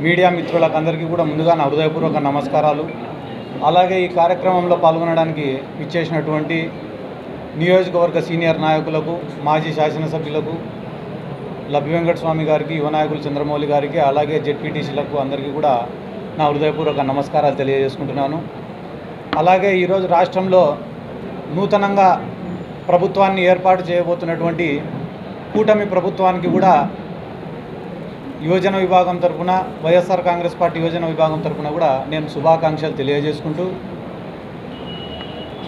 Media మిత్రులకు అందరికీ కూడా ముందుగా నా హృదయపూర్వక నమస్కారాలు. అలాగే ఈ కార్యక్రమంలో పాల్గొనడానికి ఇచ్చేసినటువంటి నియోజకవర్గ సీనియర్ నాయకులకు, మాజీ శాసనసభ్యులకు, లబ్బి వెంకట స్వామి గారికి, యువ నాయకులు చంద్రమౌళి గారికి, అలాగే జెడ్పీటీసీలకు అందరికీ కూడా నా హృదయపూర్వక నమస్కారాలు తెలియజేసుకుంటున్నాను. అలాగే ఈరోజు రాష్ట్రంలో నూతనంగా ప్రభుత్వాన్ని ఏర్పాటు చేయబోతున్నటువంటి కూటమి ప్రభుత్వానికి కూడా యువజన విభాగం తరఫున, వైఎస్ఆర్ కాంగ్రెస్ పార్టీ యువజన విభాగం తరఫున కూడా నేను శుభాకాంక్షలు తెలియజేసుకుంటూ,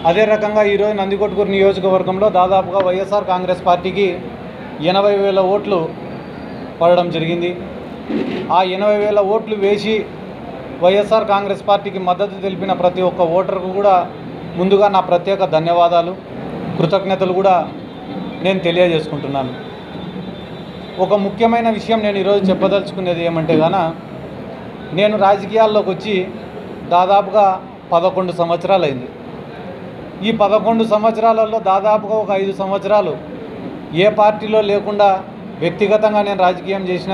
అదే రకంగా ఈరోజు నందికొట్కూరు నియోజకవర్గంలో దాదాపుగా వైఎస్ఆర్ కాంగ్రెస్ పార్టీకి 80,000 ఓట్లు పడడం జరిగింది. ఆ 80,000 ఓట్లు వేసి వైఎస్ఆర్ కాంగ్రెస్ పార్టీకి మద్దతు తెలిపిన ప్రతి ఒక్క ఓటర్కు కూడా ముందుగా నా ప్రత్యేక ధన్యవాదాలు, కృతజ్ఞతలు కూడా నేను తెలియజేసుకుంటున్నాను. ఒక ముఖ్యమైన విషయం నేను ఈరోజు చెప్పదలుచుకునేది ఏమంటే నేను రాజకీయాల్లోకి వచ్చి దాదాపుగా 11 సంవత్సరాలు అయింది. ఈ 11 సంవత్సరాలలో దాదాపుగా ఒక 5 సంవత్సరాలు ఏ పార్టీలో లేకుండా వ్యక్తిగతంగా నేను రాజకీయం చేసిన,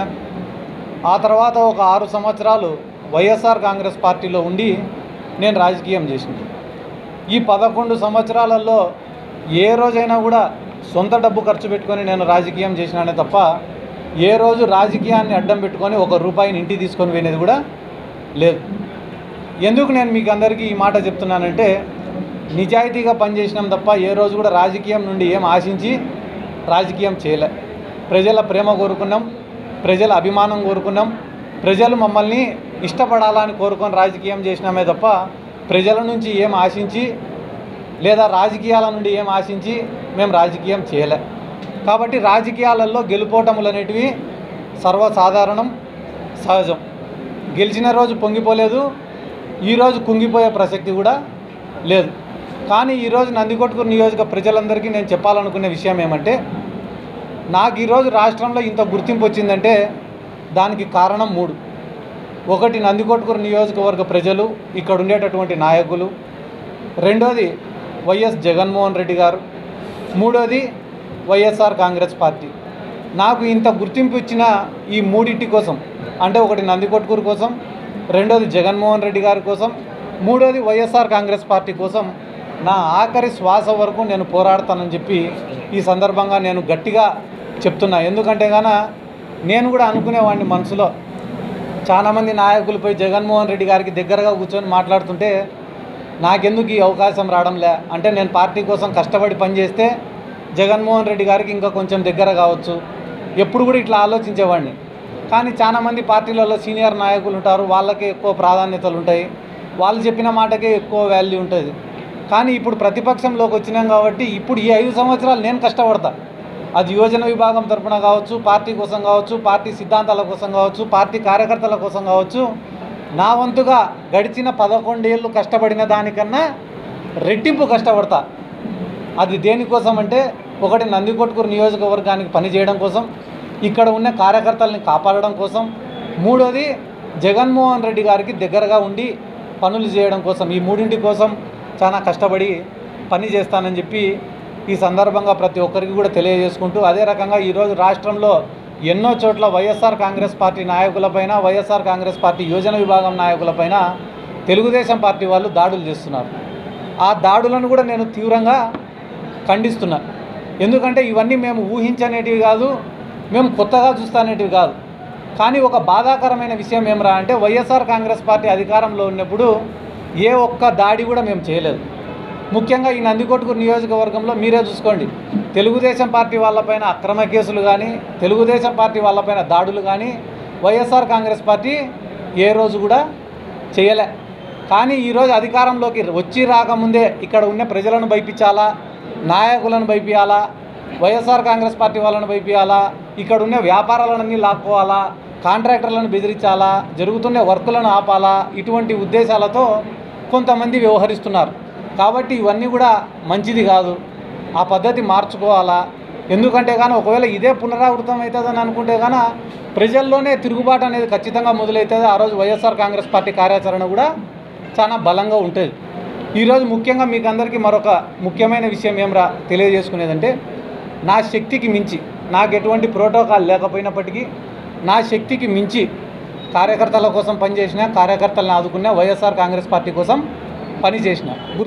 ఆ తర్వాత ఒక 6 సంవత్సరాలు వైఎస్ఆర్ కాంగ్రెస్ పార్టీలో ఉండి నేను రాజకీయం చేసిన. ఈ 11 సంవత్సరాలలో ఏ రోజైనా కూడా సొంత డబ్బు ఖర్చు పెట్టుకొని నేను రాజకీయం చేసినానే తప్ప ఏ రోజు రాజకీయాన్ని అడ్డం పెట్టుకొని 1 రూపాయిని ఇంటికి తీసుకొని పోయినది కూడా లేదు. ఎందుకు నేను మీకు అందరికీ ఈ మాట చెప్తున్నానంటే, నిజాయితీగా పనిచేసినాం తప్ప ఏ రోజు కూడా రాజకీయం నుండి ఏం ఆశించి రాజకీయం చేయలే. ప్రజల ప్రేమ కోరుకున్నాం, ప్రజల అభిమానం కోరుకున్నాం, ప్రజలు మమ్మల్ని ఇష్టపడాలని కోరుకొని రాజకీయం చేసినామే తప్ప ప్రజల నుంచి ఏం ఆశించి లేదా రాజకీయాల నుండి ఏం ఆశించి మేము రాజకీయం చేయలే. కాబట్టి రాజకీయాలలో గెలుపోటములు అనేటివి సర్వసాధారణం, సహజం. గెలిచిన రోజు పొంగిపోలేదు, ఈరోజు కుంగిపోయే ప్రసక్తి కూడా లేదు. కానీ ఈరోజు నందికొట్కూరు నియోజక ప్రజలందరికీ నేను చెప్పాలనుకునే విషయం ఏమంటే, నాకు ఈరోజు రాష్ట్రంలో ఇంత గుర్తింపు వచ్చిందంటే దానికి కారణం 3. ఒకటి నందికొట్కూరు నియోజకవర్గ ప్రజలు, ఇక్కడ ఉండేటటువంటి నాయకులు. రెండోది వైఎస్ జగన్మోహన్ రెడ్డి గారు. మూడోది వైఎస్ఆర్ కాంగ్రెస్ పార్టీ. నాకు ఇంత గుర్తింపు ఇచ్చిన ఈ 3 కోసం, అంటే ఒకటి నందికొట్కూరు కోసం, రెండోది జగన్మోహన్ రెడ్డి గారి కోసం, మూడోది వైఎస్ఆర్ కాంగ్రెస్ పార్టీ కోసం నా ఆఖరి శ్వాస వరకు నేను పోరాడతానని చెప్పి ఈ సందర్భంగా నేను గట్టిగా చెప్తున్నా. ఎందుకంటే నేను కూడా అనుకునేవాడిని మనసులో, చాలామంది నాయకులపై జగన్మోహన్ రెడ్డి గారికి దగ్గరగా కూర్చొని మాట్లాడుతుంటే నాకెందుకు ఈ అవకాశం రావడంలే, అంటే నేను పార్టీ కోసం కష్టపడి పనిచేస్తే జగన్మోహన్ రెడ్డి గారికి ఇంకా కొంచెం దగ్గర కావచ్చు, ఎప్పుడు కూడా ఇట్లా ఆలోచించేవాడిని. కానీ చాలామంది పార్టీలలో సీనియర్ నాయకులు ఉంటారు, వాళ్ళకే ఎక్కువ ప్రాధాన్యతలు ఉంటాయి, వాళ్ళు చెప్పిన మాటకే ఎక్కువ వాల్యూ ఉంటుంది. కానీ ఇప్పుడు ప్రతిపక్షంలోకి వచ్చినాం కాబట్టి ఇప్పుడు ఈ 5 సంవత్సరాలు నేను కష్టపడతా. అది యువజన విభాగం తరఫున కావచ్చు, పార్టీ కోసం కావచ్చు, పార్టీ సిద్ధాంతాల కోసం కావచ్చు, పార్టీ కార్యకర్తల కోసం కావచ్చు, నా వంతుగా గడిచిన 11 ఏళ్ళు కష్టపడిన దానికన్నా రెట్టింపు కష్టపడతా. అది దేనికోసం అంటే, ఒకటి నందికొట్కూరు నియోజకవర్గానికి పనిచేయడం కోసం, ఇక్కడ ఉన్న కార్యకర్తల్ని కాపాడడం కోసం, మూడోది జగన్మోహన్ రెడ్డి గారికి దగ్గరగా ఉండి పనులు చేయడం కోసం. ఈ 3 కోసం చాలా కష్టపడి పని చేస్తానని చెప్పి ఈ సందర్భంగా ప్రతి ఒక్కరికి కూడా తెలియజేసుకుంటూ, అదే రకంగా ఈరోజు రాష్ట్రంలో ఎన్నో చోట్ల వైఎస్ఆర్ కాంగ్రెస్ పార్టీ నాయకులపైన, వైఎస్ఆర్ కాంగ్రెస్ పార్టీ యోజన విభాగం నాయకులపైన తెలుగుదేశం పార్టీ వాళ్ళు దాడులు చేస్తున్నారు. ఆ దాడులను కూడా నేను తీవ్రంగా ఖండిస్తున్నా. ఎందుకంటే ఇవన్నీ మేము ఊహించనేటివి కాదు, మేము కొత్తగా చూస్తానేటివి కాదు. కానీ ఒక బాధాకరమైన విషయం ఏమరా అంటే, వైఎస్ఆర్ కాంగ్రెస్ పార్టీ అధికారంలో ఉన్నప్పుడు ఏ ఒక్క దాడి కూడా మేము చేయలేదు. ముఖ్యంగా ఈ నందికొట్కూరు నియోజకవర్గంలో మీరే చూసుకోండి, తెలుగుదేశం పార్టీ వాళ్ళపైన అక్రమ కేసులు కానీ, తెలుగుదేశం పార్టీ వాళ్ళపైన దాడులు కానీ వైఎస్ఆర్ కాంగ్రెస్ పార్టీ ఏ రోజు కూడా చేయలే. కానీ ఈరోజు అధికారంలోకి వచ్చి రాకముందే ఇక్కడ ఉన్న ప్రజలను భయపించాలా, నాయకులను భయపియాలా, వైఎస్ఆర్ కాంగ్రెస్ పార్టీ వాళ్ళని భయపియాలా, ఇక్కడ ఉన్న వ్యాపారాలన్నీ లాక్కోవాలా, కాంట్రాక్టర్లను బెదిరించాలా, జరుగుతున్న వర్కులను ఆపాలా, ఇటువంటి ఉద్దేశాలతో కొంతమంది వ్యవహరిస్తున్నారు. కాబట్టి ఇవన్నీ కూడా మంచిది కాదు, ఆ పద్ధతి మార్చుకోవాలా. ఎందుకంటే ఒకవేళ ఇదే పునరావృతం అవుతుందని అనుకుంటే ప్రజల్లోనే తిరుగుబాటు అనేది ఖచ్చితంగా మొదలవుతుంది. ఆ రోజు వైఎస్ఆర్ కాంగ్రెస్ పార్టీ కార్యాచరణ కూడా చాలా బలంగా ఉంటుంది. ఈరోజు ముఖ్యంగా మీకు అందరికీ మరొక ముఖ్యమైన విషయం ఏమరా తెలియజేసుకునేదంటే, నా శక్తికి మించి, నాకు ఎటువంటి ప్రోటోకాల్ లేకపోయినప్పటికీ నా శక్తికి మించి కార్యకర్తల కోసం పనిచేసిన, కార్యకర్తలను ఆదుకున్న, వైఎస్ఆర్ కాంగ్రెస్ పార్టీ కోసం పనిచేసిన.